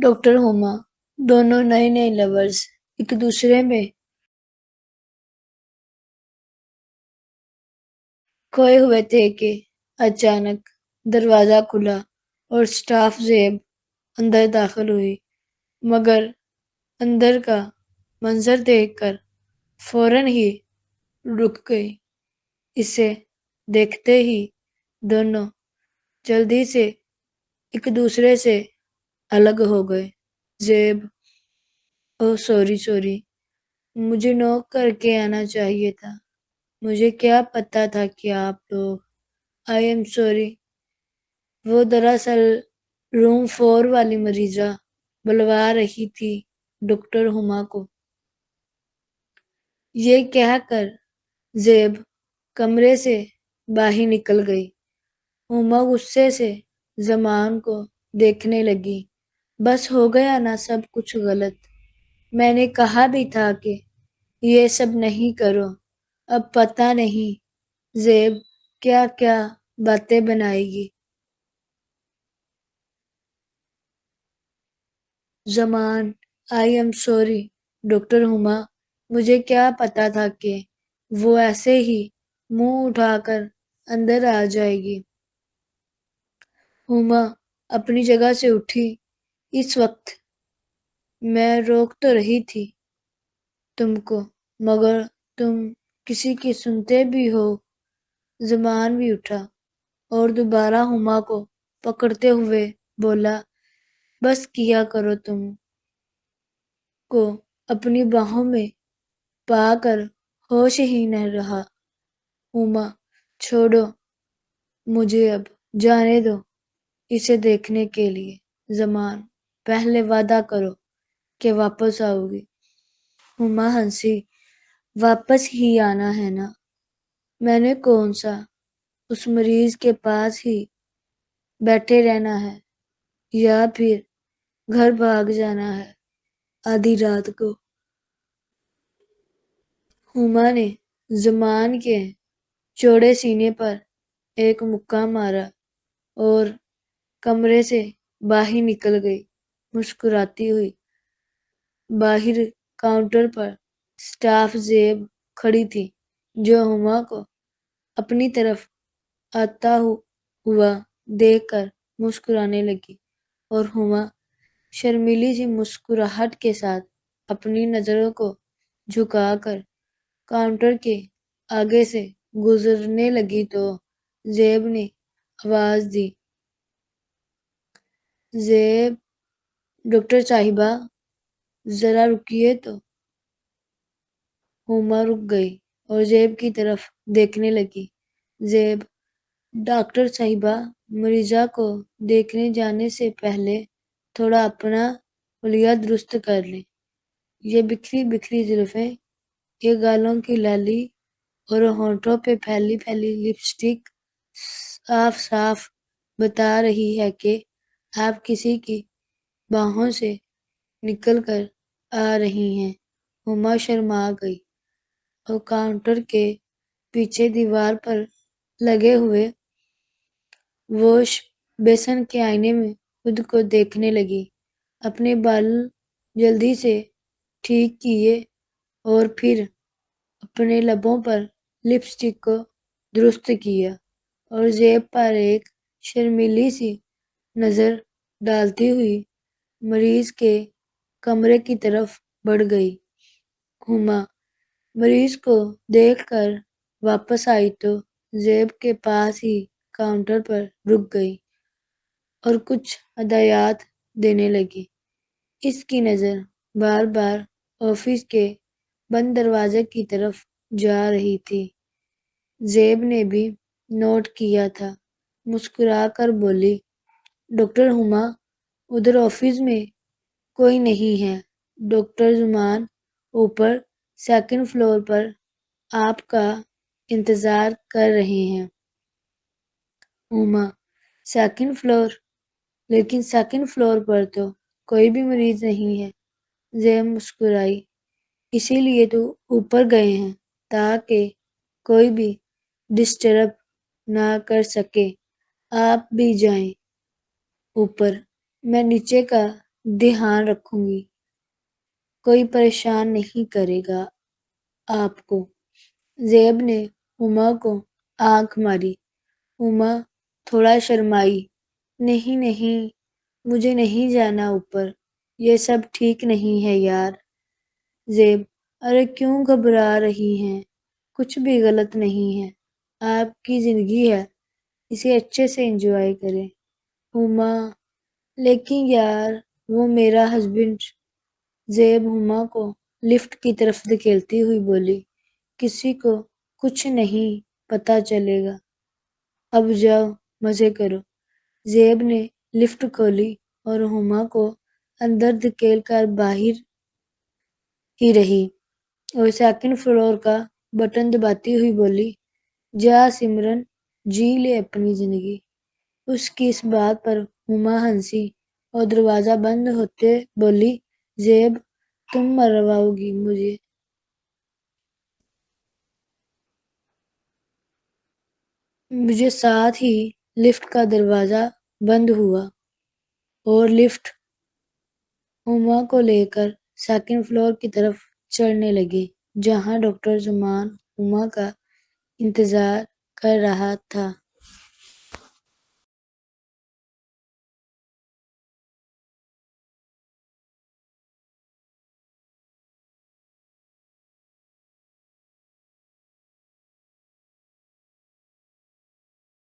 Doctor Huma, दोनों नए नए लवर्स एक दूसरे में खोए हुए थे कि अचानक दरवाजा खुला और स्टाफ ज़ेब अंदर दाखिल हुई, मगर अंदर का मंजर देखकर फौरन ही रुक गई। इसे देखते ही दोनों जल्दी से एक दूसरे से अलग हो गए। ज़ेब, ओह सॉरी सॉरी, मुझे नॉक करके आना चाहिए था। मुझे क्या पता था कि आप लोग। आई एम सॉरी। वो दरअसल रूम 4 वाली मरीजा बुलवा रही थी डॉक्टर हुमा को। ये कहकर ज़ेब कमरे से बाहर निकल गई। हुमा गुस्से से ज़मान को देखने लगी। बस हो गया ना सब कुछ गलत। मैंने कहा भी था कि ये सब नहीं करो। अब पता नहीं ज़ेब क्या क्या बातें बनाएगी। Zaman, I am sorry doctor Huma, मुझे क्या पता था कि वो ऐसे ही मुंह उठाकर अंदर आ जाएगी। हुमा अपनी जगह से उठी। इस वक्त मैं रोक तो रही थी तुमको, मगर तुम किसी की सुनते भी हो। ज़मान भी उठा और दोबारा हुमा को पकड़ते हुए बोला, बस किया करो। तुम को अपनी बाहों में पाकर होश ही न रहा। हुमा, छोड़ो मुझे, अब जाने दो इसे देखने के लिए। ज़मान, पहले वादा करो कि वापस आओगी। हुमा हंसी, वापस ही आना है ना? मैंने कौन सा उस मरीज के पास ही बैठे रहना है या फिर घर भाग जाना है आधी रात को? हुमा ने ज़मान के चौड़े सीने पर एक मुक्का मारा और कमरे से बाहर निकल गई मुस्कुराती हुई। बाहर काउंटर पर स्टाफ ज़ेब खड़ी थी, जो हुमा को अपनी तरफ आता हुआ देखकर मुस्कुराने लगी, और हुमा शर्मीली सी मुस्कुराहट के साथ अपनी नज़रों को झुकाकर काउंटर के आगे से गुजरने लगी तो ज़ेब ने आवाज़ दी, ज़ेब, डॉक्टर साहिबा, ज़रा रुकिए तो। हुमा रुक गई और ज़ेब की तरफ देखने लगी। ज़ेब, डॉक्टर साहिबा, मरीज़ा को देखने जाने से पहले थोड़ा अपना हुलिया दुरुस्त कर लें। ये बिखरी बिखरी जुल्फ़ें, ये गालों की लाली और होंठों पे फैली फैली लिपस्टिक साफ साफ बता रही है कि आप किसी की बाहों से निकल कर आ रही हैं। हुमा शर्मा गई और काउंटर के पीछे दीवार पर लगे हुए वॉश बेसन के आईने में खुद को देखने लगी। अपने बाल जल्दी से ठीक किए और फिर अपने लबों पर लिपस्टिक को दुरुस्त किया और ज़ेब पर एक शर्मीली सी नज़र डालती हुई मरीज के कमरे की तरफ बढ़ गई। हुमा मरीज को देखकर वापस आई तो ज़ेब के पास ही काउंटर पर रुक गई और कुछ हदायत देने लगी। इसकी नज़र बार बार ऑफिस के बंद दरवाजे की तरफ जा रही थी। ज़ेब ने भी नोट किया था। मुस्कुरा कर बोली, डॉक्टर हुमा, उधर ऑफिस में कोई नहीं है। डॉक्टर ज़ुमान ऊपर सेकंड फ्लोर पर आपका इंतज़ार कर रहे हैं। Huma, second floor? लेकिन सेकंड फ्लोर पर तो कोई भी मरीज नहीं है। ज़ेब मुस्कुराई, इसीलिए तो ऊपर गए हैं ताकि कोई भी डिस्टर्ब ना कर सके। आप भी जाएं ऊपर, मैं नीचे का دھیان رکھوں گی، کوئی پریشان نہیں کرے گا آپ کو۔ زیب نے ہما کو آنکھ ماری۔ ہما تھوڑا شرمائی۔ نہیں نہیں، مجھے نہیں جانا اوپر، یہ سب ٹھیک نہیں ہے یار۔ زیب: ارے کیوں گھبرا رہی ہیں؟ کچھ بھی غلط نہیں ہے، آپ کی زندگی ہے، اسے اچھے سے انجوائے کریں۔ ہما: لیکن یار وہ میرا ہسبینڈ۔ زیب ہما کو لفٹ کی طرف دھکیلتی ہوئی بولی: کسی کو کچھ نہیں پتہ چلے گا، اب جاؤ مزے کرو۔ زیب نے لفٹ کھولی اور ہما کو اندر دھکیل کر باہر ہی رہی اور سیکنڈ فلور کا بٹن دباتی ہوئی بولی: جا سمرن، جی لے اپنی زندگی۔ اس کی اس بات پر ہما ہنسی اور دروازہ بند ہوتے بولی: زیب تم مرواؤ گی مجھے۔ ساتھ ہی لفٹ کا دروازہ بند ہوا اور لفٹ ہما کو لے کر سیکنڈ فلور کی طرف چڑھنے لگی، جہاں ڈاکٹر زمان ہما کا انتظار کر رہا تھا۔